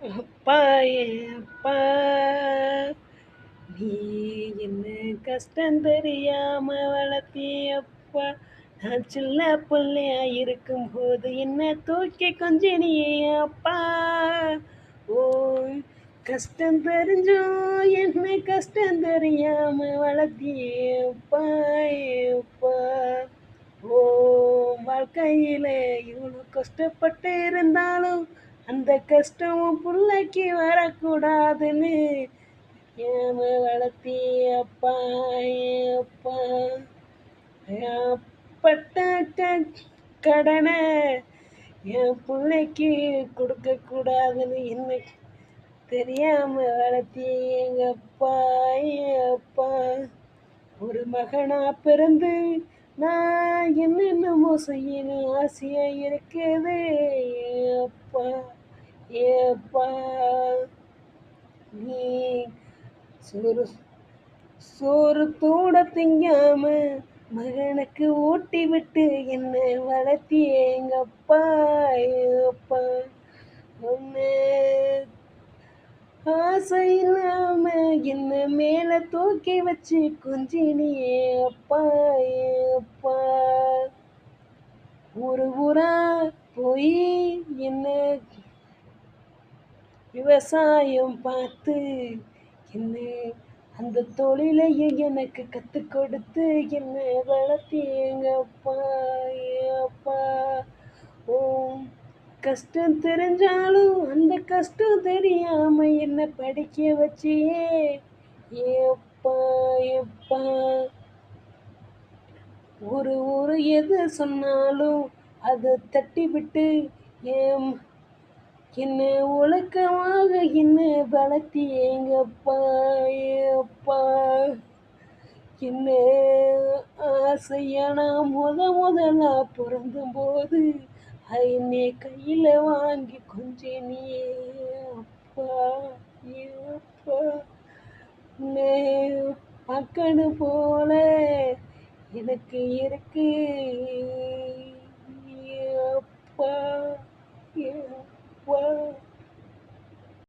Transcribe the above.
அப்பா அப்பா நீ என்ன கஷ்டம் தெரியாம வளர்த்தியப்பா. நான் சின்ன பிள்ளையா இருக்கும் போது என்ன தூக்கி கொஞ்சினியே அப்பா. ஓ கஷ்டம் தெரிஞ்சும் என்ன கஷ்டம் தெரியாம வளர்த்தியப்பா. அப்பா ஓ வாழ்க்கையில இவ்வளோ கஷ்டப்பட்டு இருந்தாலும் அந்த கஷ்டம் உன் புள்ளைக்கு வரக்கூடாதுன்னு ஏம வளர்த்தி அப்பா. அப்பா பட்ட கடனை என் பிள்ளைக்கு கொடுக்க கூடாதுன்னு என்ன தெரியாம வளர்த்தி எங்க அப்பா. அப்பா ஒரு மகனா பிறந்து நான் என்னென்னமோ செய்யணும் ஆசையா இருக்குது. அப்பா ஏப்பா நீ சோறு சோறு தூட திங்காம மகனுக்கு ஊட்டி விட்டு என்ன வளர்த்தி எங்க அப்பா. அப்பா உன்னை ஆசை இல்லாம என்ன மேல தூக்கி வச்சு கொஞ்சினியே அப்பா. அப்பா ஒரு ஊரா போய் என்ன விவசாயம் பார்த்து என்ன அந்த தொழிலையும் எனக்கு கத்து கொடுத்து என்ன வளர்த்தி எங்க அப்பா. அப்பா ஓ கஷ்டம் தெரிஞ்சாலும் அந்த கஷ்டம் தெரியாம என்ன படிக்க வச்சியே எப்பா. எப்பா ஒரு எது சொன்னாலும் அதை தட்டி விட்டு என் என்ன ஒழுக்கமாக என்ன வளர்த்தி எங்கப்பா. அப்பா என்ன ஆசையா நான் முதலா பிறந்தும் போது என்னை கையில வாங்கி கொஞ்சம் நீ அப்பா. அப்பா உன்னை பார்க்கணும் போல எனக்கு இருக்கு அப்பா. அப்பா